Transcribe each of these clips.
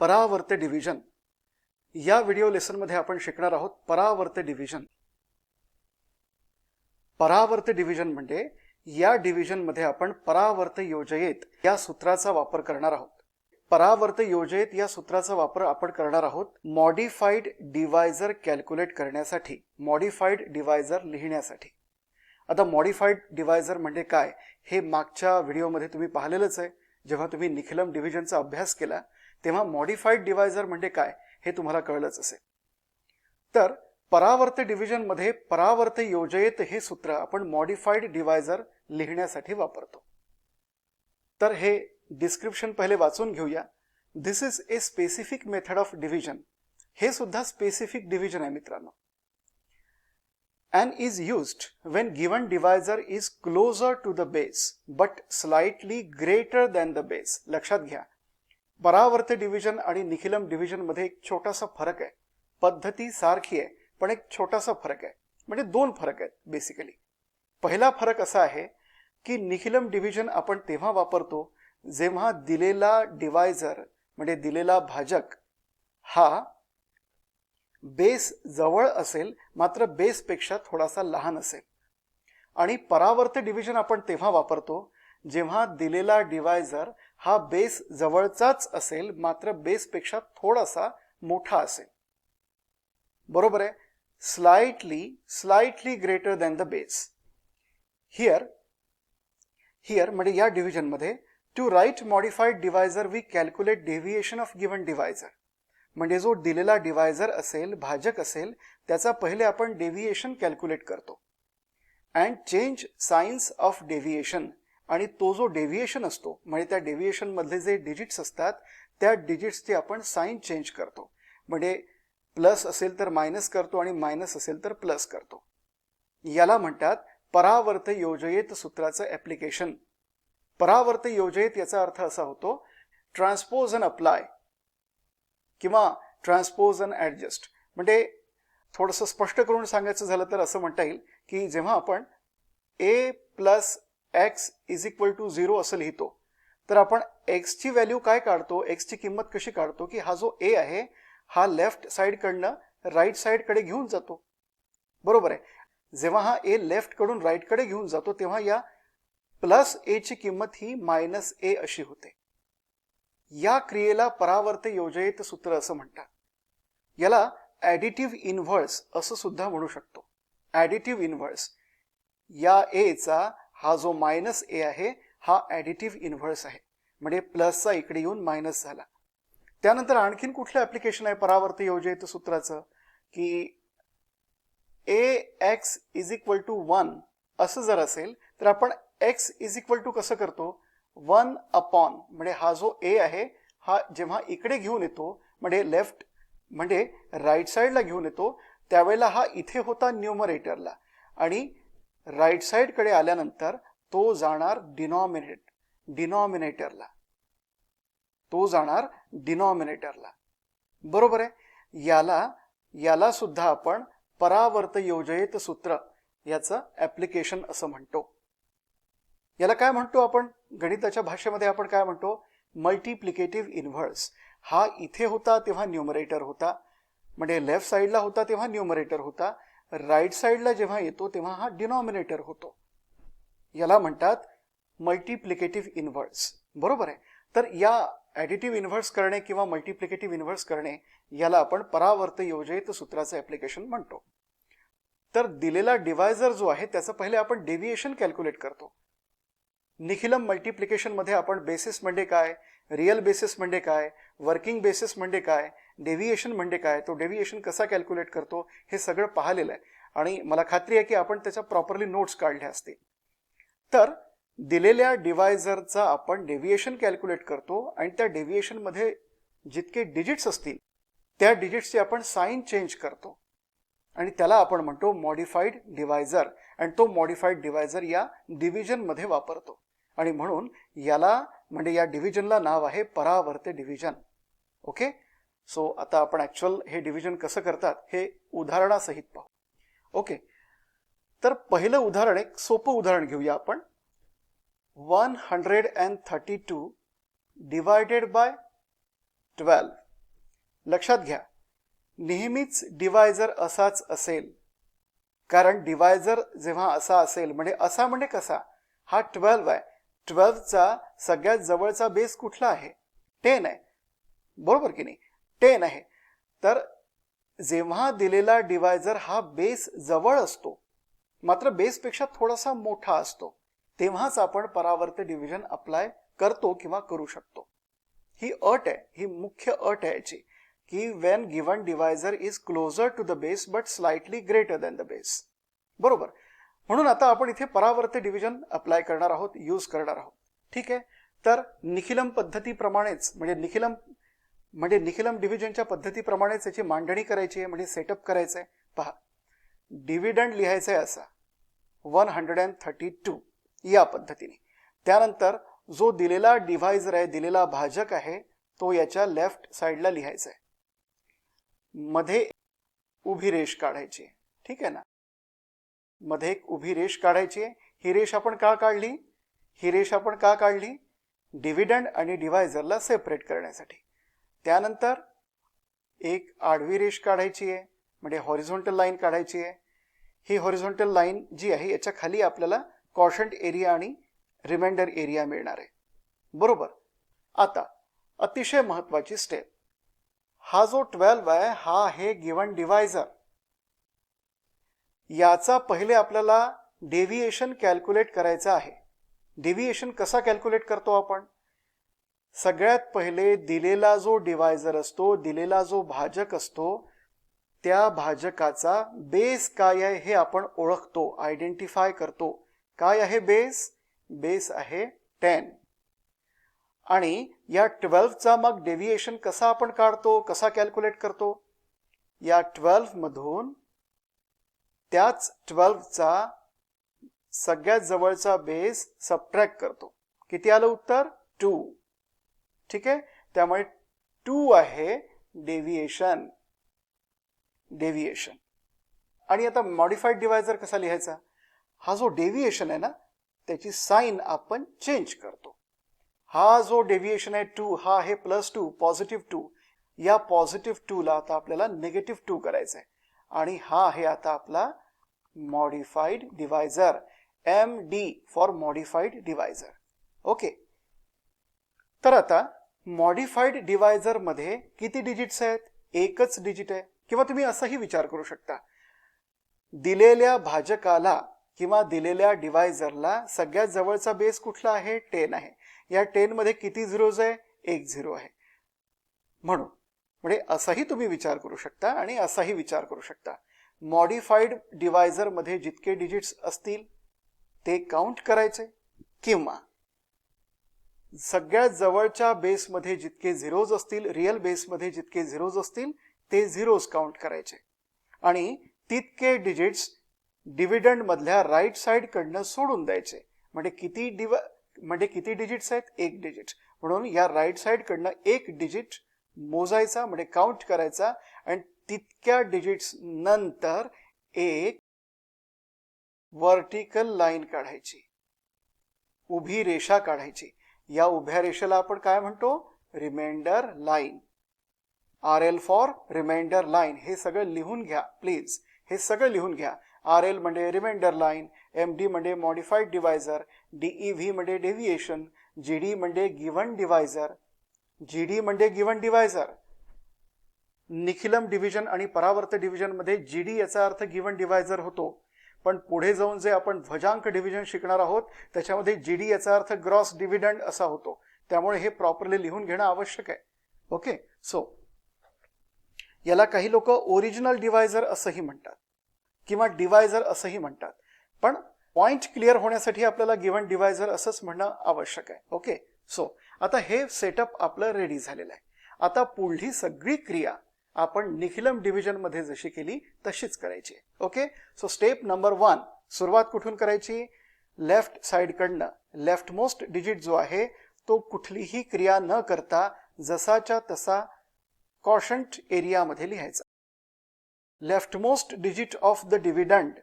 परावर्त division या video lesson मध्ये आपण शिकणार आहोत परावर्त डिव्हिजन. परावर्त डिव्हिजन म्हणजे या डिव्हिजन मध्ये आपण परावर्त योजयेत या सूत्राचा वापर करणार आहोत. परावर्त योजयेत या सूत्राचा वापर आपण करणार आहोत मॉडिफाइड डिवायझर कॅल्क्युलेट करण्यासाठी, मॉडिफाइड डिवायझर लिहिण्यासाठी. आता मॉडिफाइड डिवायझर म्हणजे काय हे मागच्या व्हिडिओमध्ये तुम्ही पाहिलेलंच आहे. जेव्हा तुम्ही निखिलम डिव्हिजनचा अभ्यास केला तेव्हा मॉडिफाइड डिवायझर म्हणजे काय हे तुम्हाला कळलंच असेल. तर परावर्त डिव्हिजन मध्ये परावर्त योजयेत हे सूत्र आपण मॉडिफाइड डिवायझर लिहिण्यासाठी वापरतो. तर हे डिस्क्रिप्शन पहिले वाचून घेऊया. This is a specific method of division. हे सुद्धा स्पेसिफिक डिव्हिजन आहे मित्रांनो. and is used when given divisor is closer to the base but slightly greater than the base. लक्षात घ्या, परावर्त डिव्हिजन आणि निखिलम डिव्हिजन मध्ये एक छोटासा फरक आहे. पद्धती सारखी आहे पण एक छोटासा फरक आहे, म्हणजे दोन फरक आहेत बेसिकली. पहिला फरक असा आहे की निखिलम डिव्हिजन आपण तेव्हा वापरतो जेव्हा दिलेला डिवायझर म्हणजे दिलेला भाजक हा बेस जवळ असेल मात्र बेस पेक्षा थोडासा लहान असेल. आणि परावर्त डिव्हिजन आपण तेव्हा वापरतो जेव्हा दिलेला डिवायझर हा बेस जवळचाच असेल मात्र बेस पेक्षा थोडासा मोठा असेल. बरोबर आहे. Slightly greater than the base. Here म्हणजे या डिव्हिजन मध्ये to right modified divisor we calculate deviation of given divisor. म्हणजे जो दिलेला डिवायझर असेल, भाजक असेल, त्याचा पहिले आपण डेव्हिएशन कॅल्क्युलेट करतो. And change signs of deviation. आणि तो जो डेव्हिएशन असतो म्हणजे त्या डेव्हिएशन मधले जे डिजिट्स असतात त्या डिजिट्सचे आपण साइन चेंज करतो. म्हणजे प्लस असेल तर मायनस करतो आणि मायनस असेल तर प्लस करतो. याला म्हणतात परावर्त योजयेत सूत्राचं ऍप्लिकेशन. परावर्त योजयेत याचा अर्थ असा होतो ट्रान्सपोज अँड अप्लाय किंवा ट्रान्सपोज अँड ऍडजस्ट. म्हणजे थोडंसं स्पष्ट करून सांगायचं झालं तर असं म्हणता येईल की जेव्हा आपण a plus x is equal to 0 असं लिहितो तर आपण एक्सची व्हॅल्यू काय काढतो, एक्सची किंमत कशी काढतो की हा जो a आहे हा लेफ्ट साईडकडनं राईट साईडकडे घेऊन जातो. बरोबर आहे. जेव्हा हा a लेफ्ट कडून राईट कडे घेऊन जातो तेव्हा या प्लस a ची किंमत ही मायनस a अशी होते. या क्रियेला परावर्त योजयेत सूत्र असं म्हणतात. याला ॲडिटिव्ह इन्व्हर्स असं सुद्धा म्हणू शकतो. Additive inverse. या a चा हा जो मायनस a आहे हा ॲडिटिव्ह इन्व्हर्स आहे. म्हणजे प्लसचा इकडे येऊन मायनस झाला. त्यानंतर आणखीन कुठलं ॲप्लिकेशन आहे परावर्त योजयेत सूत्राचं की ax इज इक्वल टू 1 असं जर असेल तर आपण x इज इक्वल टू कसं करतो 1 अपॉन. म्हणजे हा जो a आहे हा जेव्हा इकडे घेऊन येतो म्हणजे लेफ्ट म्हणजे राईट साईडला घेऊन येतो त्यावेळेला हा इथे होता न्यूमरेटरला आणि राईट साईडकडे आल्यानंतर तो जाणार डिनॉमिनेटरला. बरोबर आहे. याला सुद्धा आपण परावर्त योजयेत सूत्र याचं ऍप्लिकेशन असं म्हणतो. याला काय म्हणतो आपण गणिताच्या भाषेमध्ये आपण काय म्हणतो मल्टिप्लिकेटिव्ह इन्व्हर्स. हा इथे होता तेव्हा न्यूमरेटर होता म्हणजे लेफ्ट साईडला होता तेव्हा न्यूमरेटर होता, राईट साईडला जेव्हा येतो तेव्हा हा डिनॉमिनेटर होतो. याला म्हणतात मल्टिप्लिकेटिव्ह इन्व्हर्स. बरोबर आहे. तर या ॲडिटिव्ह इन्व्हर्स करणे किंवा मल्टिप्लिकेटिव्ह इन्व्हर्स करणे याला आपण परावर्त योजयेत सूत्राचं ऍप्लिकेशन म्हणतो. तर दिलेला डिवायझर जो आहे त्याचं पहिले आपण डेव्हिएशन कॅल्क्युलेट करतो. निखिलम मल्टिप्लिकेशन मध्ये आपण बेसिस म्हणजे काय, रियल बेसिस म्हणजे काय, वर्किंग बेसिस म्हणजे काय, डेव्हिएशन म्हणजे काय, तो डेव्हिएशन कसा कॅल्क्युलेट करतो हे सगळं पाहिलेलं आहे आणि मला खात्री आहे की आपण त्याच्या प्रॉपरली नोट्स काढल्या असतील. तर दिलेल्या डिवायझरचा आपण डेव्हिएशन कॅल्क्युलेट करतो आणि त्या डेव्हिएशन मध्ये जितके डिजिट्स असतील त्या डिजिट्सची आपण साइन चेंज करतो आणि त्याला आपण म्हणतो मॉडिफाइड डिवायझर. आणि तो मॉडिफाइड डिवायझर या डिव्हिजन मध्ये वापरतो आणि म्हणून याला म्हणजे या डिव्हिजनला नाव आहे परावर्त डिव्हिजन. ओके. सो आता आपण ऍक्च्युअल हे डिव्हिजन कसं करतात हे उदाहरणासहित पाहू. ओके. तर पहिलं उदाहरण, एक सोपं उदाहरण घेऊया आपण. 132 डिवायडेड बाय 12 लक्षात घ्या, नेहमीच डिवायझर असाच असेल, कारण डिवायझर जेव्हा असा असेल म्हणजे असा म्हणजे कसा, हा 12 आहे, 12चा सगळ्यात जवळचा बेस कुठला आहे, 10 आहे, बरोबर की नाही, 10 आहे. तर जेव्हा दिलेला डिवायझर हा बेस जवळ असतो मात्र बेसपेक्षा थोडासा मोठा असतो, तेव्हाच आपण परावर्त डिव्हिजन अप्लाय करतो किंवा करू शकतो. ही अट आहे, ही मुख्य अट आहे याची, की when given divisor is closer to the base but slightly greater than the base. बरोबर. म्हणून आता आपण इथे परावर्त डिव्हिजन अप्लाय करणार आहोत, यूज करणार आहोत. ठीक आहे. तर निखिलम पद्धतीप्रमाणेच म्हणजे निखिलम डिव्हिजनच्या पद्धतीप्रमाणेच याची मांडणी करायची आहे, म्हणजे सेटअप करायचं आहे. पहा, डिव्हिडंड लिहायचं आहे असा 132 या पद्धतीने. त्यानंतर जो दिलेला डिव्हायझर आहे, दिलेला भाजक आहे, तो याच्या लेफ्ट साईडला लिहायचा आहे. मध्ये उभी रेष काढायची आहे. ठीक आहे ना, मध्ये एक उभी रेष काढायची आहे. ही रेष आपण का काढली, डिव्हिडंड आणि डिव्हायझरला सेपरेट करण्यासाठी. त्यानंतर एक आडवी रेष काढायची आहे, म्हणजे हॉरिझॉन्टल लाईन काढायची आहे. ही हॉरिझॉन्टल लाईन जी आहे याच्या खाली आपल्याला क्वॉशंट एरिया आणि रिमाइंडर एरिया मिळणार आहे. बरोबर. आता अतिशय महत्वाची स्टेप, हा जो 12 आहे हा आहे गिवन डिव्हायझर. याचा पहिले आपल्याला डेव्हिएशन कॅल्क्युलेट करायचा आहे. डेव्हिएशन कसा कॅल्क्युलेट करतो आपण, सगळ्यात पहिले दिलेला जो डिव्हायझर असतो, दिलेला जो भाजक असतो, त्या भाजकाचा बेस काय आहे हे आपण ओळखतो, आयडेंटिफाय करतो. काय आहे बेस, बेस आहे 10. आणि या 12चा मग डेव्हिएशन कसा आपण काढतो, कसा कॅल्क्युलेट करतो, या 12 मधून त्याच 12चा सगळ्यात जवळचा बेस सबट्रॅक्ट करतो. किती आलं उत्तर, 2. ठीक आहे. त्यामुळे 2 आहे डेव्हिएशन. आणि आता मॉडिफाईड डिव्हायझर कसा लिहायचा, हा जो डेव्हिएशन आहे ना त्याची साइन आपण चेंज करतो. हा जो डेव्हिएशन आहे 2, हा आहे +2, पॉझिटिव्ह 2. या पॉझिटिव्ह 2 ला आता आपल्याला निगेटिव्ह 2 करायचं आहे. आणि हा आहे आता आपला modified divisor, MD for modified divisor. Okay. तर आता मॉडिफाईड डिव्हायझर मध्ये किती डिजिट्स आहेत, एकच डिजिट आहे. किंवा तुम्ही असाही विचार करू शकता, दिलेल्या भाजकाला किंवा दिलेल्या डिव्हायझरला सगळ्यात जवळचा बेस कुठला आहे, 10 आहे. या 10 मध्ये किती झिरोज आहे, एक झिरो आहे. म्हणून म्हणजे असाही तुम्ही विचार करू शकता आणि असाही विचार करू शकता. मॉडिफाईड डिव्हायझर मध्ये जितके डिजिट्स असतील ते काउंट करायचे, किंवा सगळ्यात जवळच्या बेसमध्ये जितके झिरोज असतील, रिअल बेसमध्ये जितके झिरोज असतील ते झिरोज काउंट करायचे. आणि तितके डिजिट्स डिव्हिडंड मधल्या राईट साइड कडनं सोडून द्यायचे. म्हणजे किती डिजिट्स आहेत, एक डिजिट. म्हणून या राईट साइड कडनं एक डिजिट मोजायचा, म्हणजे काउंट करायचा, आणि तितक्या डिजिट्स नंतर एक वर्टिकल लाईन काढायची, उभी रेषा काढायची. या उभ्या रेषेला आपण काय म्हणतो, remainder line. RL for remainder line. हे सगळं लिहून घ्या प्लीज, हे सगळं लिहून घ्या. RL म्हणजे रिमाइंडर लाईन, MD म्हणजे मॉडिफाईड डिव्हायझर, DEV म्हणजे डेव्हिएशन, GD म्हणजे गिव्हन डिव्हायझर. निखिलम डिव्हिजन आणि परावर्त डिव्हिजन मध्ये GD याचा अर्थ गिव्हन डिव्हायझर होतो. पण पुढे जाऊन जे आपण ध्वजांक डिव्हिजन शिकणार आहोत त्याच्यामध्ये GD याचा अर्थ ग्रॉस डिव्हिडंड असा होतो. त्यामुळे हे प्रॉपरली लिहून घेणं आवश्यक आहे. ओके. सो याला काही लोक ओरिजिनल डिव्हायझर असंही म्हणतात किंवा डिव्हायझर असंही म्हणतात. पण पॉइंट क्लिअर होण्यासाठी आपल्याला गिव्हन डिव्हायझर असंच म्हणणं आवश्यक आहे. ओके. सो आता हे सेटअप आपलं रेडी झालेलं आहे. आता पुढली सगळी क्रिया आपण निखिलम डिव्हिजन मध्ये जशी केली तशीच करायची. ओके. सो स्टेप नंबर 1, सुरुवात कुठून करायची, लेफ्ट साइड कडनं. लेफ्ट मोस्ट डिजिट जो आहे तो कुठलीही क्रिया न करता जसाच्या तसा क्वॉशंट एरिया मध्ये लिहायचा. Left most digit of the dividend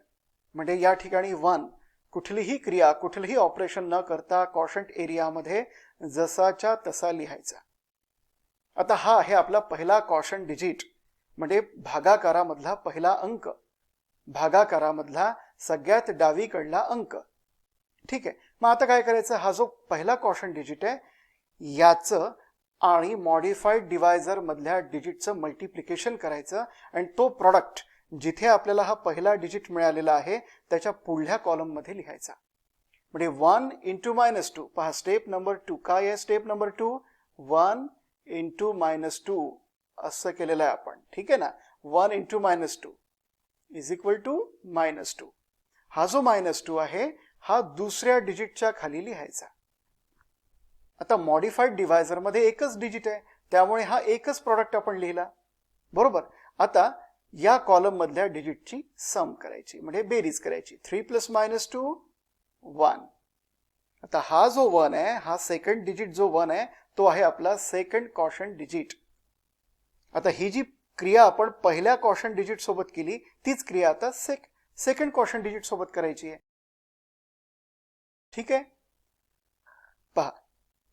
म्हणजे या ठिकाणी 1, कुठलीही क्रिया कुठलीही ऑपरेशन न करता क्वॉशंट एरिया मध्ये जसाच्या तसा लिहायचा. आता हा आहे आपला पहिला कॉशन डिजिट, म्हणजे भागाकारामधला पहिला अंक, भागाकारामधला सगळ्यात डावीकडला अंक. ठीक आहे, मग आता काय करायचं, हा जो पहिला कॉशन डिजिट आहे याचं आणि मॉडिफाईड डिवायझर मधल्या डिजिटचं मल्टिप्लिकेशन करायचं आणि तो प्रॉडक्ट जिथे आपल्याला हा पहिला डिजिट मिळालेला आहे त्याच्या पुढल्या कॉलम मध्ये लिहायचा. म्हणजे 1 इंटू -2. पहा स्टेप नंबर 2 काय आहे, स्टेप नंबर 2 1 इंटू -2 असं केलेलं आहे आपण. ठीक आहे ना, 1 इंटू -2 इज इक्वल टू -2. हा जो -2 आहे हा दुसऱ्या डिजिटच्या खाली लिहायचा. आता मॉडिफाईड डिवायझर मध्ये एकच डिजिट आहे त्यामुळे हा एकच प्रॉडक्ट आपण लिहिला, बरोबर. आता या कॉलम मधल्या डिजिटची सम करायची, म्हणजे बेरीज करायची. 3 + -2 1. आता हा जो 1 आहे, हा सेकंड डिजिट जो 1 आहे तो आहे आपला सेकंड कॉशन डिजिट. आता ही जी क्रिया आपण पहिल्या कॉशन डिजिट सोबत केली तीच क्रिया आता सेकंड कॉशन डिजिट सोबत करायची आहे. ठीक आहे, पहा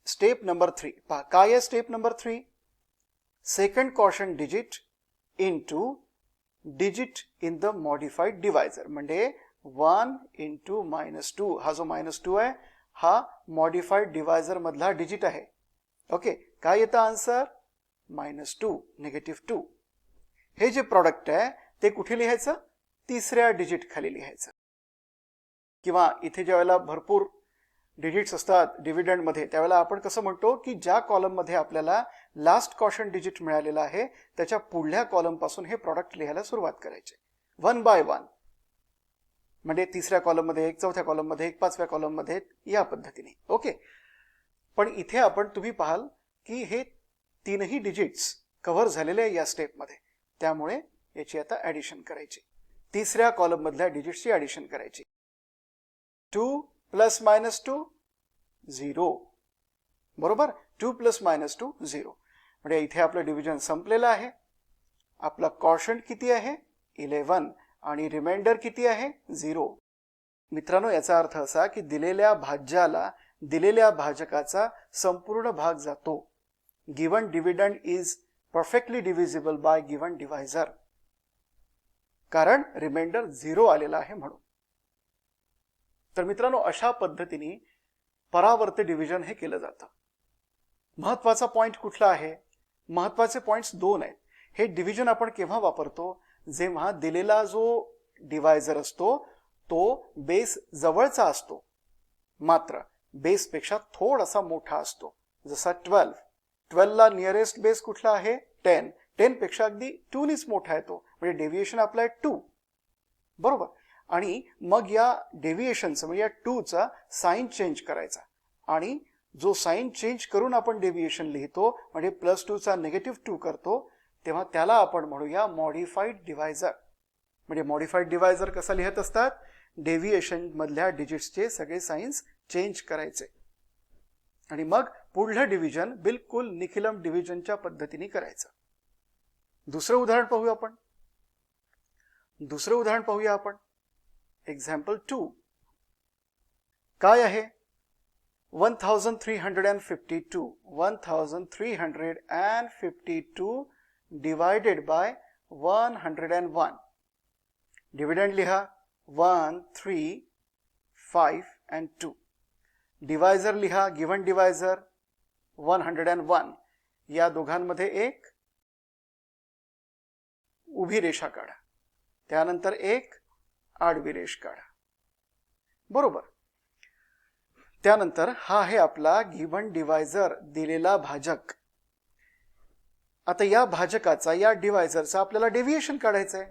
स्टेप नंबर 3. पहा काय आहे step number 3, second caution digit into digit in the modified divisor. म्हणजे 1 इंटू -2. हा जो -2 आहे हा मॉडिफाईड डिवायझर मधला डिजिट आहे. ओके, काय येतं आन्सर, -2, -2. हे जे प्रॉडक्ट आहे ते कुठे लिहायचं, तिसऱ्या डिजिट खाली लिहायचं. किंवा इथे ज्यावेळेला भरपूर डिजिट्स असतात डिव्हिडंड मध्ये त्यावेळेला आपण कसं म्हणतो की ज्या कॉलम मध्ये आपल्याला लास्ट कॉशन डिजिट मिळालेला आहे त्याच्या पुढल्या कॉलम पासून हे प्रॉडक्ट लिहायला सुरुवात करायचे 1 बाय 1. म्हणजे तिसऱ्या कॉलम मध्ये एक, चौथ्या कॉलम मध्ये एक, पाचव्या कॉलम मध्ये या पद्धतीने. ओके, पण इथे आपण तुम्ही पाहाल की हे तीनही डिजिट्स कव्हर झालेले आहे या स्टेप मध्ये, त्यामुळे याची आता ऍडिशन करायची. तिसऱ्या कॉलम मधल्या डिजिटची ऍडिशन करायची. 2 + -2 0, बरोबर. 2 + -2 0. म्हणजे इथे आपलं डिव्हिजन संपलेलं आहे. आपला कॉशंट किती आहे 11 आणि रिमाइंडर किती आहे 0. मित्रांनो, याचा अर्थ असा की दिलेल्या भाज्याला दिलेल्या भाजकाचा संपूर्ण भाग जातो. Given dividend is perfectly divisible by given divisor, कारण रिमाइंडर 0 आलेला आहे म्हणून. तर मित्रांनो, अशा पद्धतीने परावर्त डिव्हिजन हे केलं जातं. महत्वाचा पॉइंट कुठला आहे, महत्वाचे पॉइंट्स 2 आहेत. हे डिव्हिजन आपण केव्हा वापरतो, जेव्हा दिलेला जो डिवायझर असतो तो बेस जवळचा असतो मात्र बेस पेक्षा थोडासा मोठा असतो. जसा 12 ला नियरेस्ट बेस कुठला आहे 10 पेक्षा अगदी 2 नीच मोठा आहे तो, म्हणजे डेव्हिएशन आपला आहे 2, बरोबर. आणि मग या डेव्हिएशनचं म्हणजे या 2 चा साइन चेंज करायचा आणि जो साइन चेंज करून आपण डेव्हिएशन लिहितो म्हणजे +2 चा -2 करतो, तेव्हा त्याला आपण म्हणूया मॉडिफाईड डिवायझर. म्हणजे मॉडिफाईड डिवायझर कसा लिहित असतात, डेव्हिएशन मधल्या डिजिट्सचे सगळे साइन्स चेंज करायचे आणि मग पुढलं डिव्हिजन बिलकुल निखिलम डिव्हिजनच्या पद्धतीने करायचं. दुसरं उदाहरण पाहूया आपण. एक्झाम्पल 2. काय आहे 1352 डिवायडेड बाय 101. डिव्हिडंड लिहा 1, 3, 5 and 2. डिवायझर लिहा गिवन डिवायझर 101. या दोघांमध्ये एक उभी रेषा काढा, त्यानंतर एक आडवी रेष काढा, बरोबर. त्यानंतर हा आहे आपला गिवन डिवायझर, दिलेला भाजक. आता या भाजकाचा या डिवायझरचा आपल्याला डेव्हिएशन काढायचं आहे.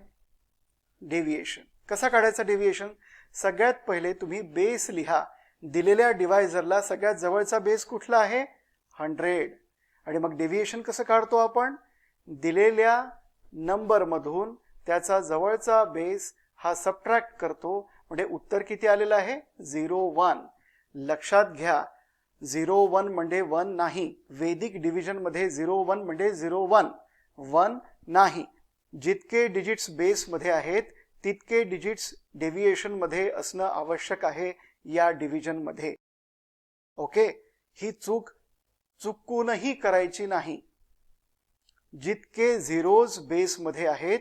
डेव्हिएशन कसा काढायचा, डेव्हिएशन सगळ्यात पहिले तुम्ही बेस लिहा. दिलेल्या डिवायझरला सगळ्यात जवळचा बेस कुठला आहे 100 आणि मग डेव्हिएशन कसं काढतो आपण, दिलेल्या नंबर मधून त्याचा जवळचा बेस हा सबट्रॅक्ट करतो, म्हणजे उत्तर किती आलेलं आहे 01. लक्षात घ्या 01 म्हणजे 1 नाही, वैदिक डिव्हिजन मध्ये 01 म्हणजे 01 1 नाही. जितके डिजिट्स बेस मध्ये आहेत तितके डिजिट्स डेव्हिएशन मध्ये असणं आवश्यक आहे या डिव्हिजन मध्ये. ओके, ही चूक चुकूनही करायची नाही. जितके झिरोज बेसमध्ये आहेत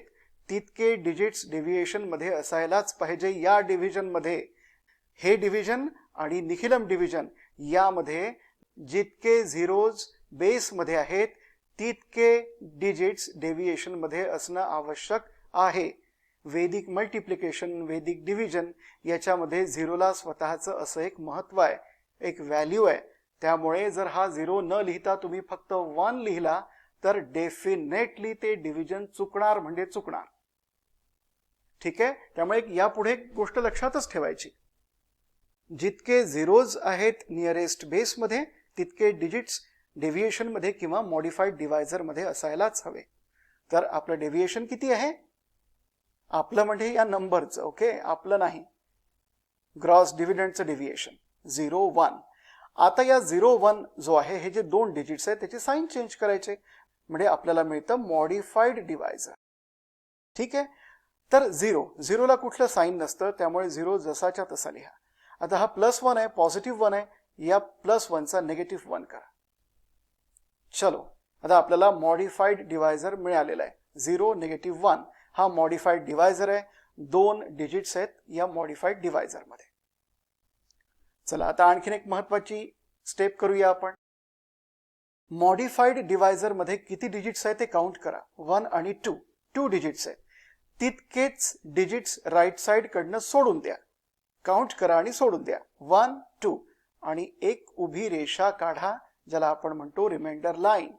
तितके डिजिट्स डेव्हिएशनमध्ये असायलाच पाहिजे या डिव्हिजनमध्ये. हे डिव्हिजन आणि निखिलम डिव्हिजन यामध्ये जितके झिरोज बेसमध्ये आहेत तितके डिजिट्स डेव्हिएशनमध्ये असणं आवश्यक आहे. वैदिक मल्टिप्लिकेशन, वैदिक डिव्हिजन याच्यामध्ये झिरोला स्वतःचं असं एक महत्व आहे, एक व्हॅल्यू आहे. त्यामुळे जर हा झिरो न लिहिता तुम्ही फक्त 1 लिहिला तर डेफिनेटली ते डिव्हिजन चुकणार म्हणजे चुकणार. ठीक आहे. त्यामुळे यापुढे एक गोष्ट लक्षातच ठेवायची, जितके झिरोज आहेत नियरेस्ट बेसमध्ये तितके डिजिट्स डेव्हिएशनमध्ये किंवा मॉडिफाईड डिवायझरमध्ये असायलाच हवे. तर आपलं डेव्हिएशन किती आहे? आपलं म्हणजे या नंबरचं, ओके, आपलं नाही, ग्रॉस डिव्हिडंडचं डेव्हिएशन 0, 1. आता या 0, 1 जो आहे हे जे दोन डिजिट्स आहेत त्याची साईन चेंज करायचे म्हणजे आपल्याला मिळतं मॉडिफाईड डिवायझर. ठीक आहे. तर 0ला कुठलं साईन नसतं त्यामुळे 0 जसाच्या तसा लिहा. आता हा +1 आहे, पॉझिटिव्ह 1 आहे, या +1चा -1 करा. चलो, आता आपल्याला मॉडिफाईड डिवायझर मिळालेला आहे. 0, -1 हा मॉडिफाईड डिवायझर आहे. 2 डिजिट्स आहेत या मॉडिफाईड डिवायझरमध्ये. चला आता आणखीन एक महत्वाची स्टेप करूया आपण. मॉडिफाईड डिवायझरमध्ये किती डिजिट्स आहेत ते काउंट करा. 1 आणि 2 डिजिट्स आहेत. तितकेच डिजिट्स राईट साइड कडनं सोडून द्या. काउंट करा आणि सोडून द्या. 1, 2 आणि एक उभी रेषा काढा ज्याला आपण म्हणतो रिमाइंडर लाईन.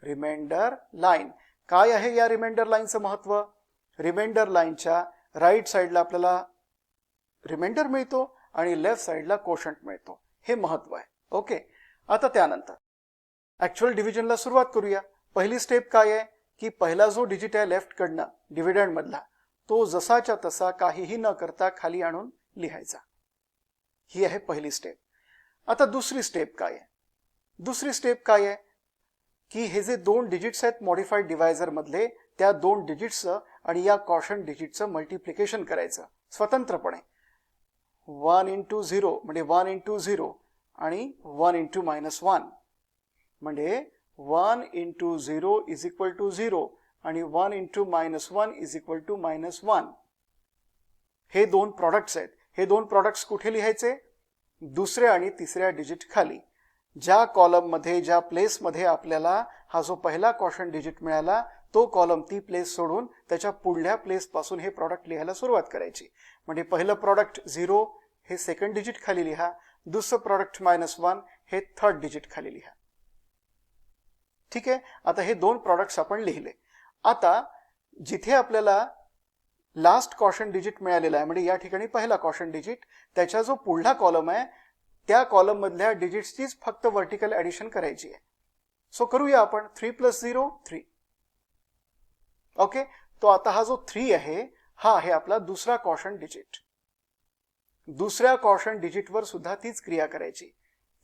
रिमाइंडर लाईन काय आहे? या रिमाइंडर लाईनचं महत्व, रिमाइंडर लाईनच्या राईट साइडला आपल्याला रिमाइंडर मिळतो आणि लेफ्ट साइडला कोशंट मिळतो. हे महत्व आहे. ओके. आता त्यानंतर ऍक्च्युअल डिव्हिजनला सुरुवात करूया. पहिली स्टेप काय आहे की पहिला जो डिजिट आहे लेफ्ट कडनं डिव्हिडंड मधला तो जसाच्या तसा काहीही न करता खाली आणून लिहायचा. ही आहे पहिली स्टेप. आता दुसरी स्टेप काय आहे? दुसरी स्टेप काय आहे की हे जे दोन डिजिट्स आहेत मॉडिफाईड डिवायझर मधले त्या दोन डिजिट्सचं आणि या कॉशन डिजिटचं मल्टिप्लिकेशन करायचं स्वतंत्रपणे. 1 × 0 म्हणजे 1 × 0 आणि 1 × -1 म्हणजे 1 × 0 = 0 आणि 1 × -1 = -1. हे दोन प्रॉडक्ट्स आहेत. हे दोन प्रॉडक्ट्स कुठे लिहायचे? दुसऱ्या आणि तिसऱ्या डिजिट खाली. ज्या कॉलम मध्ये ज्या प्लेस मध्ये आपल्याला हा जो पहिला कॉशन डिजिट मिळाला तो कॉलम ती प्लेस सोडून त्याच्या पुढल्या प्लेस पासून हे प्रॉडक्ट लिहायला सुरुवात करायची. म्हणजे पहिलं प्रॉडक्ट 0 हे सेकंड डिजिट खाली लिहा, दुसरं प्रॉडक्ट -1 हे थर्ड डिजिट खाली लिहा. ठीक आहे. आता हे दोन प्रॉडक्ट्स आपण लिहिले. आता जिथे आपल्याला लास्ट कॉशन डिजिट मिळालेला आहे म्हणजे या ठिकाणी पहिला कॉशन डिजिट त्याचा जो पुढला कॉलम आहे त्या कॉलम मधल्या डिजिट्सचीच फक्त व्हर्टिकल ऍडिशन करायची आहे. सो करूया आपण. 3 + 0 3. ओके. तो आता हा जो 3 आहे हा आहे आपला दुसरा कॉशन डिजिट. दुसऱ्या कॉशन डिजिटवर सुद्धा तीच क्रिया करायची.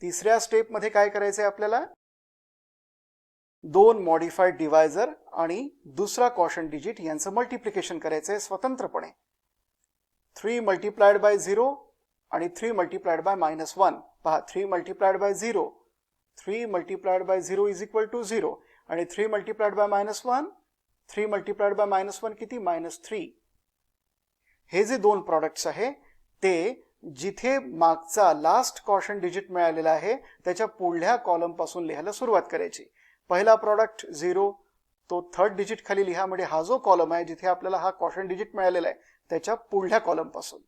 तिसऱ्या स्टेप मध्ये काय करायचंय आपल्याला? दोन मॉडिफाईड डिवायझर आणि दुसरा कॉशन डिजिट यांचं मल्टिप्लिकेशन करायचंय स्वतंत्रपणे. 3 × 0 आणि 3 × -1. पहा 3 × 0 3 × 0 = 0 आणि 3 × -1 3 × -1 किती? -3. हे जे दोन प्रॉडक्ट्स आहे ते जिथे मागचा लास्ट कॉशन डिजिट मिळालेला आहे त्याच्या पुढल्या कॉलम पासून लिहायला सुरुवात करायची. पहिला प्रॉडक्ट 0 तो थर्ड डिजिट खाली लिहा म्हणजे हा जो कॉलम आहे जिथे आपल्याला हा कॉशन डिजिट मिळालेला आहे त्याच्या पुढल्या कॉलम पासून.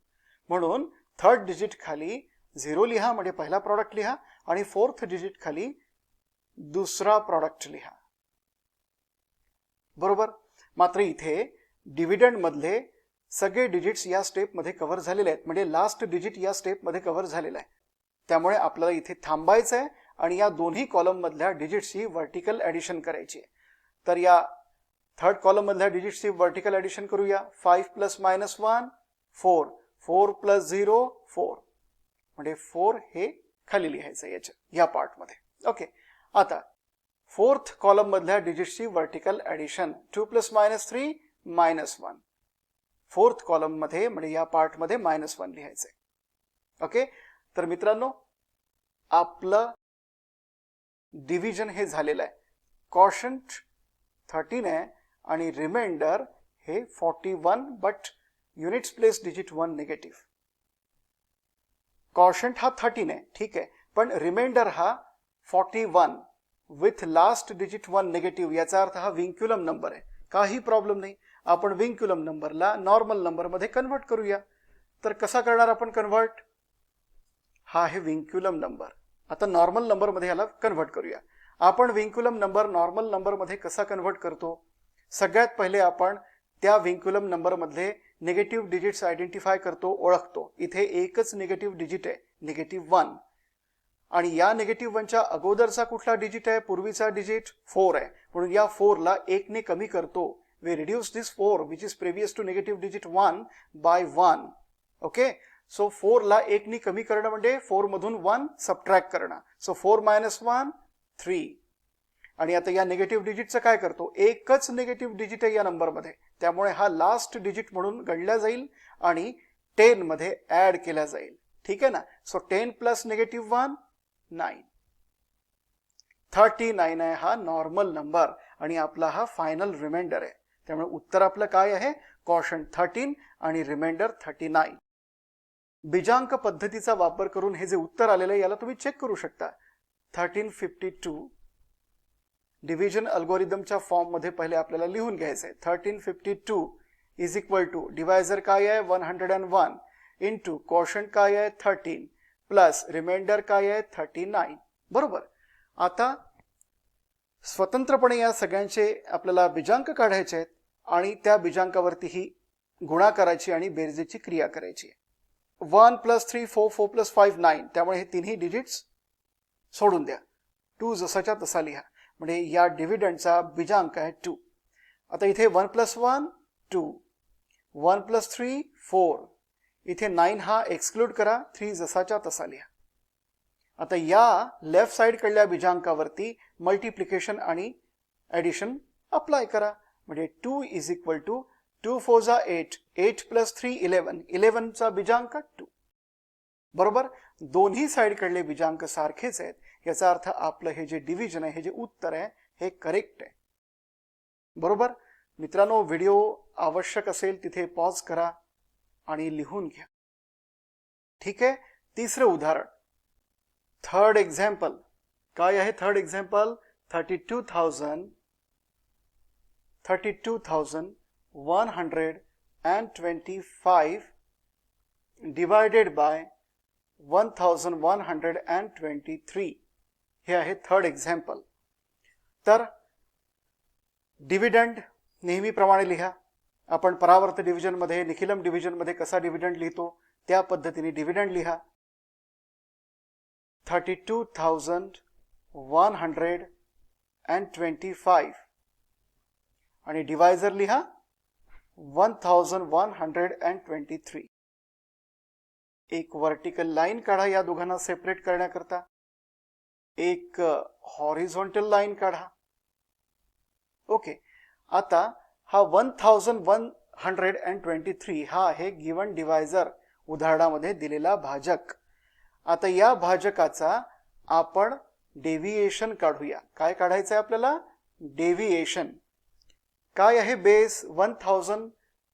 म्हणून थर्ड डिजिट खाली 0 लिहा म्हणजे पहिला प्रॉडक्ट लिहा आणि फोर्थ डिजिट खाली दुसरा प्रॉडक्ट लिहा. बरोबर. मात्र इथे डिव्हिडंड मधले सगळे डिजिट्स या स्टेप मध्ये कव्हर झालेले आहेत म्हणजे लास्ट डिजिट या स्टेप मध्ये कव्हर झालेला आहे. त्यामुळे आपल्याला इथे थांबायचं आहे आणि या दोन्ही कॉलम मधल्या डिजिट्सची व्हर्टिकल ऍडिशन करायची आहे. तर या थर्ड कॉलम मधल्या डिजिट्सची व्हर्टिकल ऍडिशन करूया. 5 + -1 4 4 + 0 4 म्हणजे 4 हे खाली लिहायचं या पार्ट मध्ये. ओके. आता फोर्थ कॉलम मधल्या डिजिट्सची व्हर्टिकल ऍडिशन 2 + -3 -1. फोर्थ कॉलम मध्ये म्हणजे या पार्ट मध्ये -1 लिहायचंय. ओके. तर मित्रांनो आपलं डिव्हिजन हे झालेलं आहे. कॉशंट 13 आहे आणि रिमाइंडर हे 41 but units place digit 1 negative. Quotient हा 13 आहे, ठीक आहे, पण रिमाइंडर हा 41 विथ लास्ट डिजिट 1 निगेटिव्ह, याचा अर्थ हा विंक्युलम नंबर आहे. काही प्रॉब्लेम नाही, आपण विंक्युलम नंबरला नॉर्मल नंबरमध्ये कन्वर्ट करूया. तर कसा करणार आपण कन्वर्ट? हा आहे विंक्युलम नंबर. आता नॉर्मल नंबरमध्ये याला कन्वर्ट करूया. आपण विंक्युलम नंबर नॉर्मल नंबरमध्ये कसा कन्वर्ट करतो? सगळ्यात पहिले आपण त्या विंक्युलम नंबरमधले निगेटिव्ह डिजिट्स आयडेंटिफाय करतो, ओळखतो. इथे एकच निगेटिव्ह डिजिट आहे, -1, आणि या निगेटिव्ह 1च्या अगोदरचा कुठला डिजिट आहे? पूर्वीचा डिजिट 4 आहे, म्हणून या 4 ला 1 ने कमी करतो. We reduce this 4 which is previous to negative digit 1 by 1. Okay, so 4 ला 1 ने कमी करणं म्हणजे 4 मधून 1 सबट्रॅक्ट करणं. सो 4 - 1 3. आणि आता या निगेटिव्ह डिजिटचं काय करतो? एकच निगेटिव्ह डिजिट आहे या नंबरमध्ये, त्यामुळे हा लास्ट डिजिट म्हणून गणला जाईल आणि 10 मध्ये ऍड केला जाईल. ठीक आहे ना? सो 10 + -1 9. 39 आहे हा नॉर्मल नंबर आणि आपला हा फायनल रिमाइंडर आहे. त्यामुळे उत्तर आपलं काय आहे? कॉशंट 13 आणि रिमाइंडर 39. बीजांक पद्धतीचा वापर करून हे जे उत्तर आलेलं आहे याला तुम्ही चेक करू शकता. 1352 डिव्हिजन अल्गोरिदमच्या फॉर्म मध्ये पहिले आपल्याला लिहून घ्यायचं आहे. 1352 इज इक्वल टू डिवायझर काय आहे? 101 इंटू कॉशंट काय आहे? 13 प्लस रिमाइंडर काय आहे? 39. बरोबर. आता स्वतंत्रपणे या सगळ्यांचे आपल्याला बीजांक काढायचे आहेत आणि त्या बीजांकावरती ही गुणाकाराची आणि बेरजेची क्रिया करायची आहे. 1 + 3 4 4 + 5 9. त्यामुळे हे तिन्ही डिजिट्स सोडून द्या. 2 जसाच्या तसा लिहा. म्हणजे या डिव्हिडंडचा बीजांक आहे 2. आता इथे 1 + 1 2, 1 + 3 4. इथे 9 हा एक्सक्लूड करा, 3 जसाच्या तसा लिहा. आता या लेफ्ट साइड कडल्या बीजांकावरती मल्टिप्लिकेशन आणि ऍडिशन अप्लाय करा. म्हणजे 2 इज इक्वल टू 2 4 जा 8, 8 + 3 11, 11 चा बीजांक 2. बरोबर. दोन्ही साइड कडले बीजांक सारखेच आहेत, याचा अर्थ आपलं हे जे डिव्हिजन आहे, हे जे उत्तर आहे, हे करेक्ट आहे. बरोबर. मित्रांनो, व्हिडिओ आवश्यक असेल तिथे पॉज करा आणि लिहून घ्या. ठीक आहे. तिसरे उदाहरण, थर्ड एक्झाम्पल. काय आहे थर्ड एक्झाम्पल? 32,125 divided by 1123. हे आहे थर्ड एक्झाम्पल. तर डिव्हिडंड नेहमीप्रमाणे लिहा. आपण परावर्त डिव्हिजन मध्ये, निखिलम डिव्हिजन मध्ये कसा डिव्हिडंड लिहितो त्या पद्धतीने डिव्हिडंड लिहा. 32,125 आणि डिवायझर लिहा 1123. एक वर्टिकल लाईन काढा या दोघांना सेपरेट करण्याकरता. एक हॉरिझॉन्टल लाईन काढा. ओके. आता हा 1123 हा आहे गिवन डिवायझर, उदाहरणामध्ये दिलेला भाजक. आता या भाजकाचा आपण डेव्हिएशन काढूया. काय काढायचं आहे आपल्याला? डेव्हिएशन. काय आहे बेस?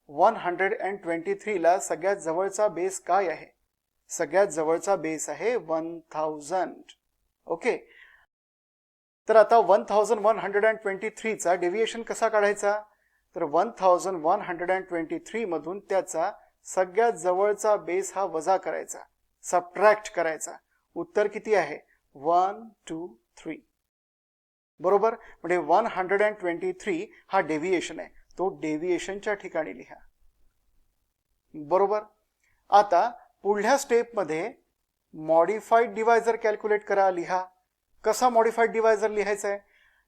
1123 ला सगळ्यात जवळचा बेस काय आहे? सगळ्यात जवळचा बेस आहे 1000. ओके. तर आता 1123 चा डेव्हिएशन कसा काढायचा? तर 1123 मधून त्याचा सगळ्यात जवळचा बेस हा वजा करायचा, सबट्रॅक्ट करायचा. उत्तर किती आहे? 1 2 3. बरोबर. म्हणजे 123 हा डेव्हिएशन आहे, तो डेव्हिएशनच्या ठिकाणी लिहा. बरोबर. आता पुढल्या स्टेपमध्ये मॉडिफाईड डिवायझर कॅल्क्युलेट करा, लिहा. कसा मॉडिफाईड डिवायझर लिहायचा आहे?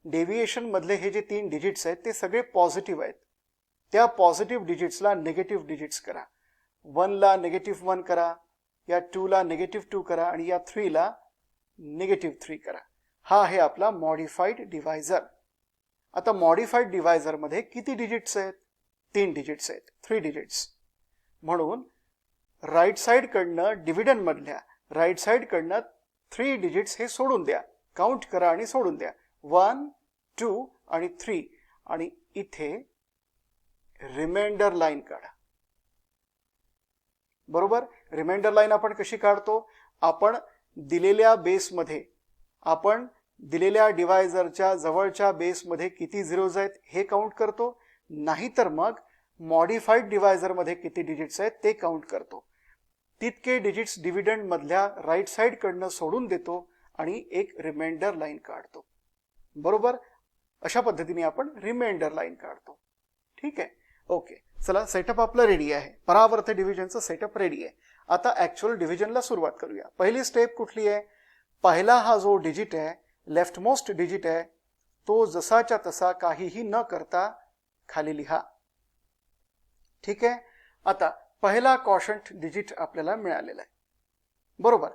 डेव्हिएशन मधले हे जे 3 डिजिट्स आहेत ते सगळे पॉझिटिव्ह आहेत. त्या पॉझिटिव्ह डिजिट्सला निगेटिव्ह डिजिट्स करा. 1 ला -1 करा, या 2 ला -2 करा आणि या 3 ला -3 करा. हा आहे आपला मॉडिफाईड डिवायझर. आता मॉडिफाईड डिवायझर मध्ये किती डिजिट्स आहेत? 3 डिजिट्स आहेत, 3 डिजिट्स. म्हणून राईट साइड कडनं डिव्हिडंड मधल्या राईट साइड कडनं 3 डिजिट्स हे सोडून द्या. काउंट करा आणि सोडून द्या. 1 2 आणि 3. आणि इथे रिमाइंडर लाईन काढा. बरोबर. रिमाइंडर लाईन आपण कशी काढतो? आपण दिलेल्या बेसमध्ये आपण दिलेल्या डिवायझरच्या जवळच्या बेसमध्ये किती झिरोज आहेत हे काउंट करतो, नाहीतर मग मॉडिफाईड डिवायझरमध्ये किती डिजिट्स आहेत ते काउंट करतो. तितके डिजिट्स डिव्हिडंड मधल्या राईट साइड कडनं सोडून देतो आणि एक रिमाइंडर लाईन काढतो. बरोबर. अशा पद्धतीने आपण रिमाइंडर लाईन काढतो. ठीक आहे. ओके, चला सेटअप आपला रेडी आहे. परावर्त डिव्हिजनचं सेटअप रेडी आहे. आता ऍक्च्युअल डिव्हिजनला सुरुवात करूया. पहिली स्टेप कुठली आहे? पहिला हा जो डिजिट आहे, लेफ्ट मोस्ट डिजिट आहे, तो जसाच्या तसा काहीही न करता खाली लिहा. ठीक आहे. आता पहिला कॉशंट डिजिट आपल्याला मिळालेला आहे. बरोबर.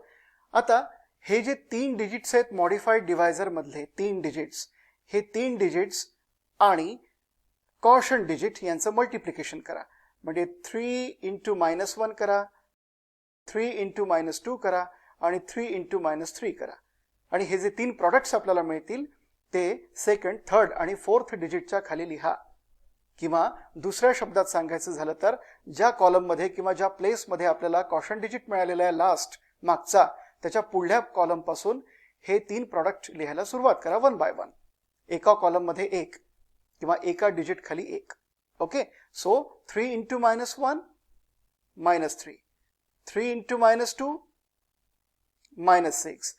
आता हे जे 3 डिजिट्स आहेत मॉडिफाईड डिवायझर मधले 3 डिजिट्स, हे 3 डिजिट्स आणि कॉशंट डिजिट यांचं मल्टिप्लिकेशन करा. म्हणजे 3 इंटू -1 करा, 3 इंटू -2 करा आणि 3 इंटू -3 करा. आणि हे जे 3 प्रॉडक्ट्स आपल्याला मिळतील ते सेकंड, थर्ड आणि फोर्थ डिजिटच्या खाली लिहा. किंवा दुसऱ्या शब्दात सांगायचं झालं तर ज्या कॉलममध्ये किंवा ज्या प्लेसमध्ये आपल्याला कॉशंट डिजिट मिळालेला आहे लास्ट मागचा, त्याच्या पुढल्या कॉलम पासून हे 3 प्रॉडक्ट लिहायला सुरुवात करा वन बाय वन. एका कॉलममध्ये 1 किंवा एका डिजिट खाली 1. Okay. So 3 into -1 -3, 3 into -2 -6,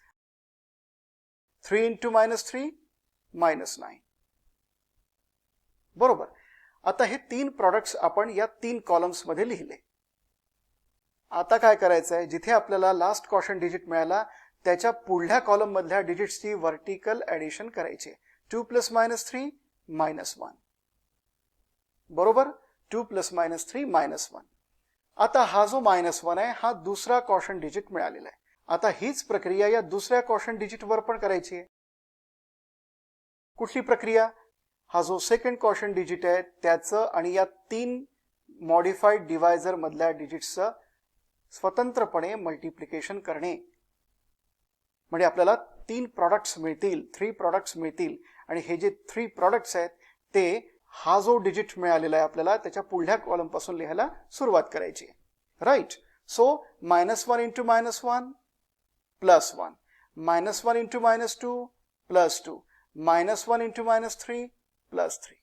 3 into -3 -9. बरोबर. आता हे 3 प्रॉडक्ट्स आपण या 3 कॉलम्स मध्ये लिहिले. आता काय करायचं आहे? जिथे आपल्याला लास्ट कॉशंट डिजिट मिळाला त्याच्या पुढल्या कॉलम मधल्या डिजिट्सची व्हर्टिकल ऍडिशन करायची. 2 + -3 -1. बरोबर. 2 + -3 -1. आता हा जो -1 आहे हा दुसरा कॉशंट डिजिट मिळालेला आहे. आता हीच प्रक्रिया या दुसऱ्या कॉशंट डिजिट वर पण करायची आहे. कुठली प्रक्रिया? हा जो सेकंड कॉशंट डिजिट आहे त्याचं आणि या 3 मॉडिफाईड डिवायझर मधल्या डिजिट्सचं स्वतंत्रपणे मल्टिप्लिकेशन करणे. म्हणजे आपल्याला 3 प्रॉडक्ट्स मिळतील, 3 प्रॉडक्ट्स मिळतील आणि हे जे 3 प्रॉडक्ट्स आहेत ते हा जो डिजिट मिळालेला आहे आपल्याला त्याच्या पुढल्या कॉलम पासून लिहायला सुरुवात करायची. Right. So -1 into -1 +1, -1 into -2 +2, -1 into -3 +3.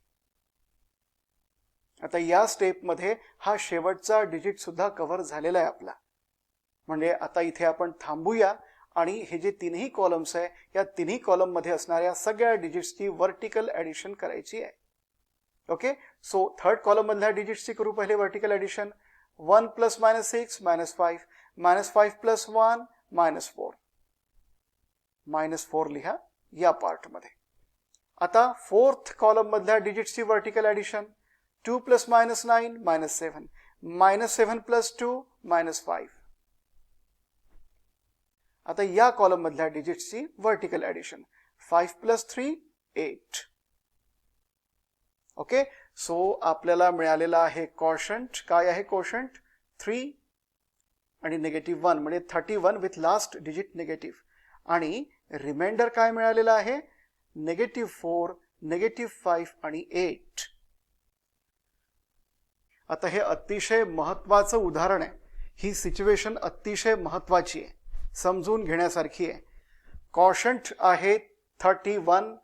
आता या स्टेपमध्ये हा शेवटचा डिजिट सुद्धा कव्हर झालेला आहे आपला. म्हणजे आता इथे आपण थांबूया आणि हे जे 3ही कॉलम्स आहे या 3ही कॉलम मध्ये असणाऱ्या सगळ्या डिजिट्सची व्हर्टिकल ऍडिशन करायची आहे. ओके. सो थर्ड कॉलम मधल्या डिजिट्सची करू पहिले व्हर्टिकल ऍडिशन. 1 + -6 -5, -5 + 1 -4. -4 लिहा या पार्ट मध्ये. आता फोर्थ कॉलम मधल्या डिजिट्सची व्हर्टिकल ऍडिशन. 2 + -9 -7, -7 + 2 -5. आता या कॉलम मधल्या डिजिट्सची व्हर्टिकल ऍडिशन. 5 + 3 8. ओके. सो आपल्याला मिळालेला आहे कॉशंट. काय आहे कॉशंट? 3 आणि -1 म्हणजे 31 विथ लास्ट डिजिट निगेटिव्ह. आणि रिमाइंडर काय मिळालेला आहे? -4, -5 आणि 8. आता हे अतिशय महत्वाचं उदाहरण आहे. ही सिच्युएशन अतिशय महत्वाची आहे, समजून घेण्यासारखी आहे. कॉशंट आहे 31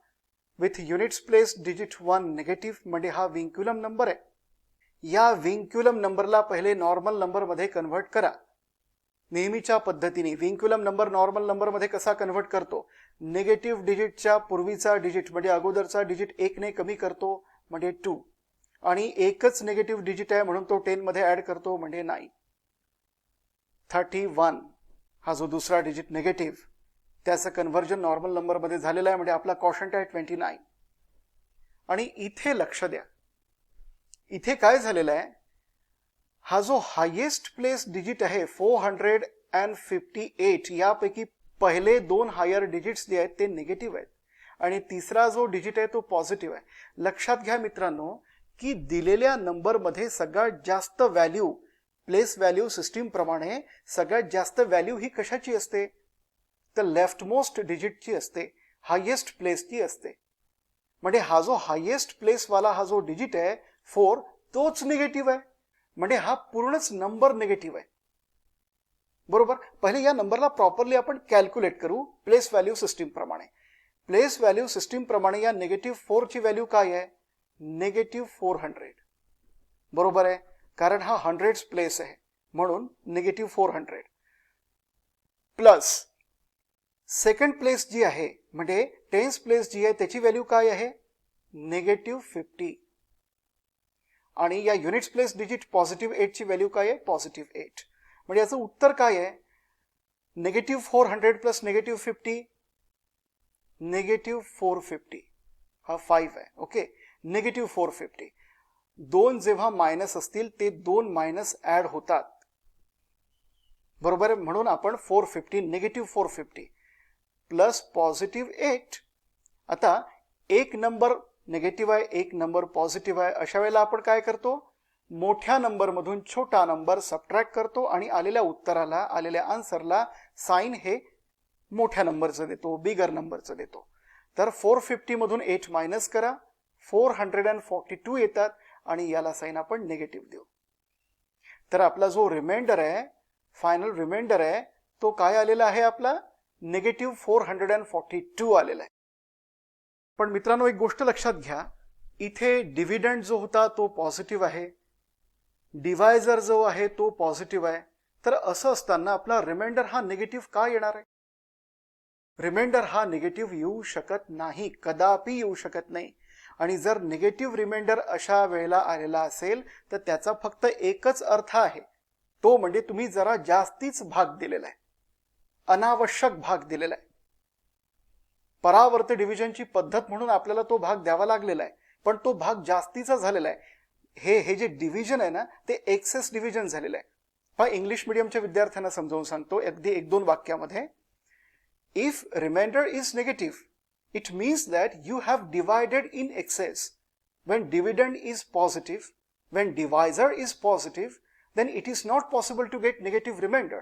with units place digit 1 negative म्हणजे हा विंक्युलम नंबर आहे. या विंक्युलम नंबरला पहिले नॉर्मल नंबर मध्ये कन्व्हर्ट करा. नेहमीच्या पद्धतीने विंक्युलम नंबर नॉर्मल नंबर मध्ये कसा कन्व्हर्ट करतो? निगेटिव्ह डिजिटच्या पूर्वीचा डिजिट म्हणजे अगोदरचा डिजिट 1 ने कमी करतो म्हणजे 2 आणि एकच निगेटिव्ह डिजिट आहे म्हणून तो 10 मध्ये ऍड करतो म्हणजे 9. 31 हा जो दुसरा डिजिट निगेटिव्ह त्याचं कन्व्हर्जन नॉर्मल नंबर मध्ये झालेलं आहे म्हणजे आपला कॉशंट आहे 29. आणि इथे लक्ष द्या, इथे काय झालेलं आहे? हा जो हायेस्ट प्लेस डिजिट आहे 458 यापैकी पहिले 2 हायर डिजिट्स जे आहेत ते निगेटिव्ह आहेत आणि तिसरा जो डिजिट आहे तो पॉझिटिव्ह आहे. लक्षात घ्या मित्रांनो की दिलेल्या नंबर मध्ये सगळ्यात जास्त व्हॅल्यू प्लेस व्हॅल्यू सिस्टीम प्रमाणे सगळ्यात जास्त व्हॅल्यू ही कशाची असते? तर लेफ्ट मोस्ट डिजिटची असते, हायेस्ट प्लेसची असते. म्हणजे हा जो हायेस्ट प्लेसवाला हा जो डिजिट आहे 4 तोच निगेटिव्ह आहे, म्हणजे हा पूर्णच नंबर निगेटिव्ह आहे. बरोबर. पहिले या नंबरला प्रॉपरली आपण कॅल्क्युलेट करू प्लेस व्हॅल्यू सिस्टीम प्रमाणे. प्लेस व्हॅल्यू सिस्टीम प्रमाणे या -4 ची व्हॅल्यू काय आहे? -400. बरोबर आहे, कारण हा हंड्रेड्स प्लेस आहे म्हणून -400 प्लस सेकंड प्लेस जी आहे म्हणजे टेन्स प्लेस जी आहे त्याची व्हॅल्यू काय आहे? -50. आणि या युनिट्स प्लेस डिजिट +8 ची व्हॅल्यू काय आहे? +8. म्हणजे याचं उत्तर काय आहे? -400 प्लस -50 -450. हा 5 आहे. ओके, -450. दोन जेव्हा मायनस असतील ते दोन मायनस ऍड होतात. बरोबर आहे, म्हणून आपण -450 प्लस +8. आता एक नंबर निगेटिव्ह आहे, एक नंबर पॉझिटिव्ह आहे. अशा वेळेला आपण काय करतो? मोठ्या नंबर मधून छोटा नंबर सबट्रॅक्ट करतो आणि आलेल्या उत्तराला, आलेल्या आन्सरला साइन हे मोठ्या नंबरचं देतो, बिगर नंबरचं देतो. तर 450 मधून 8 मायनस करा, 442 येतात आणि याला साइन आपण निगेटिव्ह देऊ. तर आपला जो रिमाइंडर आहे, फायनल रिमाइंडर आहे, तो काय आलेला आहे? आपला -442 आलेला आहे. पण मित्रांनो, एक गोष्ट लक्षात घ्या, इथे डिव्हिडंड जो होता तो पॉझिटिव्ह आहे, डिवायझर जो आहे तो पॉझिटिव्ह आहे. तर असं असताना आपला रिमाइंडर हा निगेटिव्ह का येणार आहे? रिमाइंडर हा निगेटिव्ह येऊ शकत नाही, कदापि येऊ शकत नाही. आणि जर निगेटिव्ह रिमाइंडर अशा वेळेला आलेला असेल तर त्याचा फक्त एकच अर्थ आहे, तो म्हणजे तुम्ही जरा जास्तीच भाग दिलेला आहे, अनावश्यक भाग दिलेला आहे. परावर्त डिव्हिजनची पद्धत म्हणून आपल्याला तो भाग द्यावा लागलेला आहे, पण तो भाग जास्तीचा झालेला आहे. हे जे डिव्हिजन आहे ना, ते एक्सेस डिव्हिजन झालेलं आहे. हा इंग्लिश मीडियमच्या विद्यार्थ्यांना समजावून सांगतो अगदी 1-2 वाक्यामध्ये. If remainder is negative, it means that you have divided in excess. When dividend is positive, when divisor is positive, then it is not possible to get negative remainder.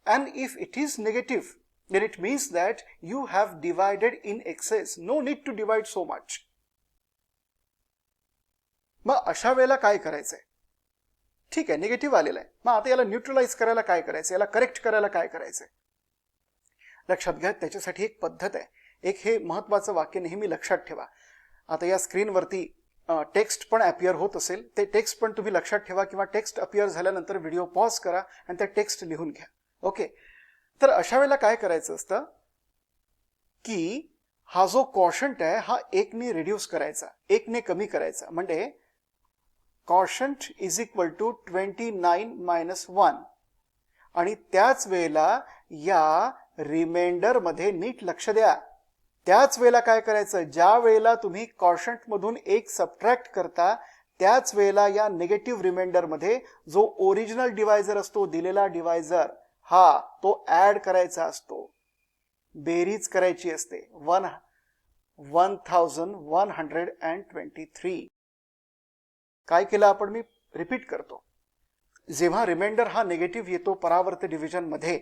And if it is negative, then it means that you have divided in excess. No need to divide so much. मग अशा वेळेला काय करायचंय? ठीक आहे, negative आलेला आहे, मग आता याला न्यूट्रलाइज करायला काय करायचं? याला करेक्ट करायला काय करायचंय? लक्षात घ्या, त्याच्यासाठी एक पद्धत आहे. एक हे महत्वाचं वाक्य नेहमी लक्षात ठेवा. आता या स्क्रीनवरती टेक्स्ट पण अपियर होत असेल, ते टेक्स्ट पण तुम्ही लक्षात ठेवा, किंवा टेक्स्ट अपियर झाल्यानंतर व्हिडिओ पॉज करा आणि त्या टेक्स्ट लिहून घ्या. ओके, तर अशा वेळेला काय करायचं असतं की हा जो कॉशंट आहे हा 1 ने रिड्यूस करायचा, 1 ने कमी करायचा. म्हणजे कॉशंट इज इक्वल टू 29 - 1. आणि त्याच वेळेला या रिमाइंडर मध्ये नीट लक्ष द्या, त्याच वेळेला काय करायचं? ज्या वेळेला तुम्ही कॉशंट मधून 1 सबट्रॅक्ट करता त्याच वेळेला या निगेटिव्ह रिमाइंडर मध्ये जो ओरिजिनल डिवायझर असतो, दिलेला डिवायझर, हा तो ऍड करायचा असतो, बेरीज करायची असते. 1123. काय केलं आपण? मी रिपीट करतो. जेव्हा रिमाइंडर हा निगेटिव्ह येतो परावर्त डिव्हिजन मध्ये,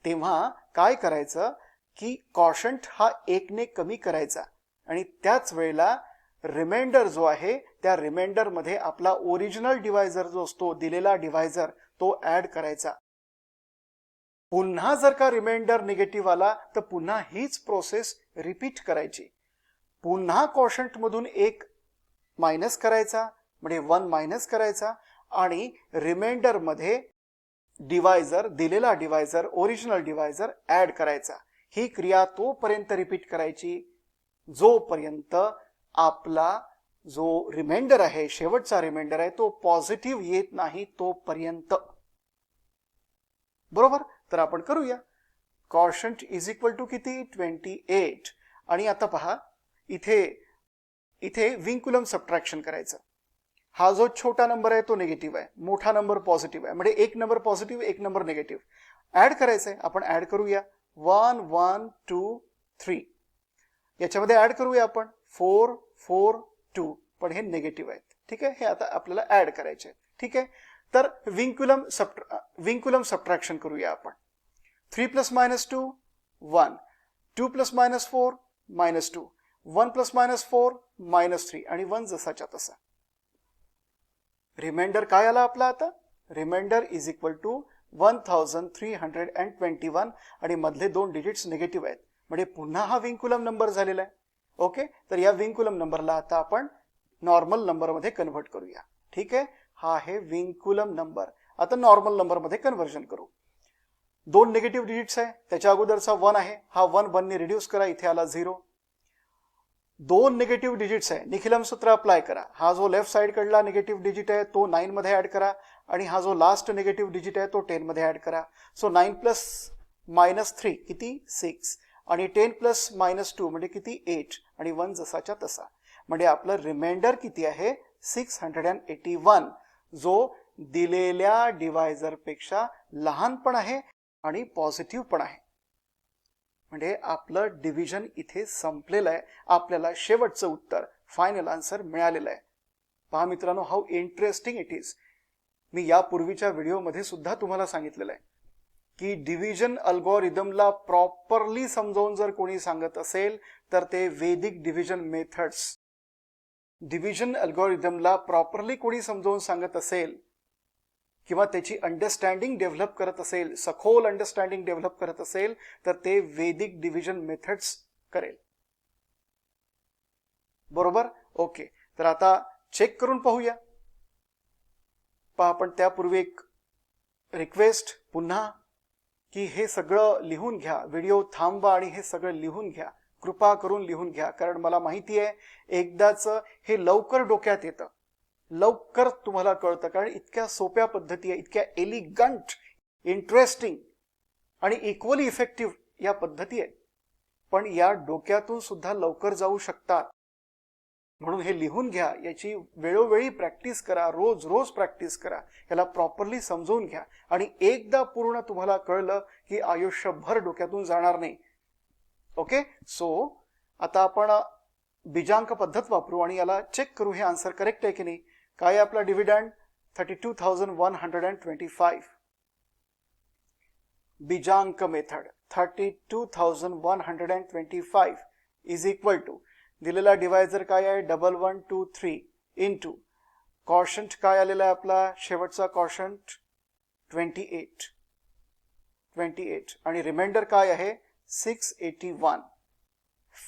तेव्हा काय करायचं की कॉशंट हा 1 ने कमी करायचा आणि त्याच वेळेला रिमाइंडर जो आहे त्या रिमाइंडर मध्ये आपला ओरिजिनल डिवायझर जो असतो, दिलेला डिवायझर, तो ऍड करायचा. पुन्हा जर का रिमाइंडर निगेटिव्ह आला तर पुन्हा हीच प्रोसेस रिपीट करायची. पुन्हा कॉशंट मधून 1 मायनस करायचा, म्हणजे 1 मायनस करायचा आणि रिमाइंडर मध्ये डिवायझर, दिलेला डिवायझर, ओरिजिनल डिवायझर ऍड करायचा. ही क्रिया तोपर्यंत रिपीट करायची जोपर्यंत आपला जो रिमाइंडर आहे, शेवटचा रिमाइंडर आहे, तो पॉझिटिव्ह येत नाही तोपर्यंत. बरोबर? तर आपण करूया. कॉशंट इज इक्वल टू किती? 28. आणि आता पहा, इथे विंकुलम सबट्रॅक्शन करायचं. हा जो छोटा नंबर आहे तो निगेटिव्ह आहे, मोठा नंबर पॉझिटिव्ह आहे, म्हणजे 1 number positive, 1 number negative. Add करायचंय, आपण ऍड करूया. 1 1 2 3. याच्यामध्ये ऍड करूया आपण 4 4 2, पण हे निगेटिव्ह आहेत. ठीक आहे, हे आता आपल्याला ऍड करायचे. ठीक आहे, तर विंकुलम सबट्रॅक्शन करूया आपण. 3 + -2 1, 2 + -4 -2. 1 + -4 -3 आणि 1 जसाच्या तसा. रिमाइंडर काय आला आपला आता? रिमाइंडर इज इक्वल टू 1321 आणि मधले 2 डिजिट्स निगेटिव्ह आहेत, म्हणजे पुन्हा हा विंकुलम नंबर झालेला आहे. ओके, तर या विंकुलम नंबरला आता आपण नॉर्मल नंबरमध्ये कन्व्हर्ट करूया. ठीक आहे, हा आहे विंकुलम नंबर. आता नॉर्मल नंबरमध्ये कन्व्हर्जन करू. 2 निगेटिव्ह डिजिट्स आहे, त्याच्या अगोदरचा 1 आहे, हा 1 ने रिड्यूस करा, इथे आला 0. 2 निगेटिव्ह डिजिट्स आहे, निखिलम सूत्र अप्लाय करा. हा जो लेफ्ट साइड कडला निगेटिव्ह डिजिट आहे तो 9 मध्ये ऍड करा आणि हा जो लास्ट निगेटिव्ह डिजिट आहे तो 10 मध्ये ऍड करा. सो 9 + -3 किती? 6 आणि 10 + -2 म्हणजे किती? 8 आणि 1 जसाच्या तसा. म्हणजे आपलं रिमाइंडर किती आहे? 681, जो दिलेल्या डिवायझर पेक्षा लहान पण आहे आणि पॉझिटिव्ह पण आहे. म्हणजे आपलं डिव्हिजन इथे संपलेलं आहे. आपल्याला शेवटचं उत्तर, फायनल आन्सर मिळालेलं आहे. पहा मित्रांनो, हाऊ इंटरेस्टिंग इट इज. मी यापूर्वीच्या व्हिडिओमध्ये सुद्धा तुम्हाला सांगितलेलं आहे की डिव्हिजन अल्गोरिदमला प्रॉपरली समजावून जर कोणी सांगत असेल तर ते वैदिक डिव्हिजन मेथड्स. डिव्हिजन अल्गोरिदमला प्रॉपरली कोणी समजावून सांगत असेल किंवा त्याची अंडरस्टँडिंग डेव्हलप करत असेल, सखोल अंडरस्टँडिंग डेव्हलप करत असेल, तर ते वैदिक डिव्हिजन मेथड्स करेल. बरोबर? ओके, तर आता चेक करून पाहूया. पहा, पण त्यापूर्वी एक रिक्वेस्ट पुन्हा की हे सगळं लिहून घ्या. व्हिडिओ थांबवा आणि हे सगळं लिहून घ्या. कृपा करून लिहून घ्या, कारण मला माहिती आहे एकदाच हे लवकर डोक्यात येतं, लवकर तुम्हाला कळतं, कारण इतक्या सोप्या पद्धती आहे, इतक्या एलिगंट, इंटरेस्टिंग आणि इक्वली इफेक्टिव्ह या पद्धती आहेत, पण या डोक्यातून सुद्धा लवकर जाऊ शकतात. म्हणून हे लिहून घ्या, याची वेळोवेळी प्रॅक्टिस करा, रोज रोज प्रॅक्टिस करा, याला प्रॉपरली समजून घ्या आणि एकदा पूर्ण तुम्हाला कळलं की आयुष्यभर डोक्यातून जाणार नाही. ओके, सो आता आपण बीजांक पद्धत वापरू आणि याला चेक करू हे आन्सर करेक्ट आहे की नाही. काय आहे आपला डिव्हिडंड? 32,125. बीजांक मेथड 32,125 इज इक्वल टू दिलेला डिवायझर काय आहे? 1123 इंटू कॉशंट काय आलेला आहे आपला शेवटचा कॉशंट? 28 आणि रिमाइंडर काय आहे? 681.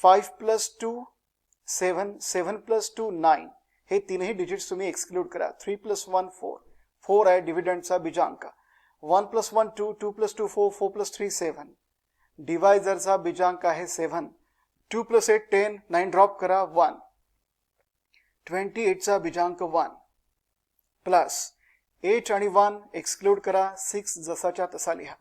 5 + 2 7, 7 + 2 9. हे तीनही डिजिट्स तुम्ही एक्सक्लूड करा. 3 + 1 4. 4 आहे डिव्हिडंडचा बीजांक. 1 + 1 2, 2 + 2 4, 4 + 3 7. डिवायझरचा बीजांक आहे 7. 2 + 8 10, 9 ड्रॉप करा 1. 28चा बीजांक 1 प्लस 8 आणि 1 एक्सक्लूड करा, 6 जसाच्या तसा लिहा.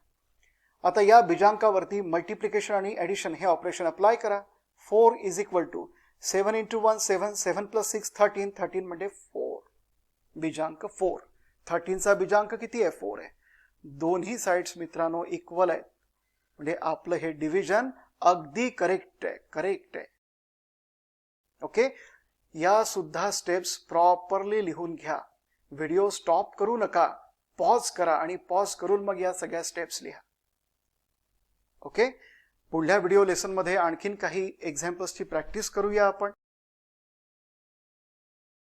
आता या बीजांकावरती मल्टिप्लिकेशन आणि ऍडिशन हे ऑपरेशन अप्लाय करा. 4 इज इक्वल टू 7 × 1 7, 7 + 6 13, 13 म्हणजे 4. बीजांक 4. 13चा बीजांक किती आहे? 4 आहे. दोन्ही साइड्स मित्रांनो इक्वल आहेत, म्हणजे आपलं हे डिव्हिजन अगदी करेक्ट आहे. ओके, या सुद्धा स्टेप्स प्रॉपरली लिहून घ्या. व्हिडिओ स्टॉप करू नका, पॉज करा आणि पॉज करून मग या सगळ्या स्टेप्स लिहा. ओके, पुढल्या व्हिडिओ लेसन मध्ये आणखीन काही एक्झाम्पल्सची प्रॅक्टिस करूया आपण.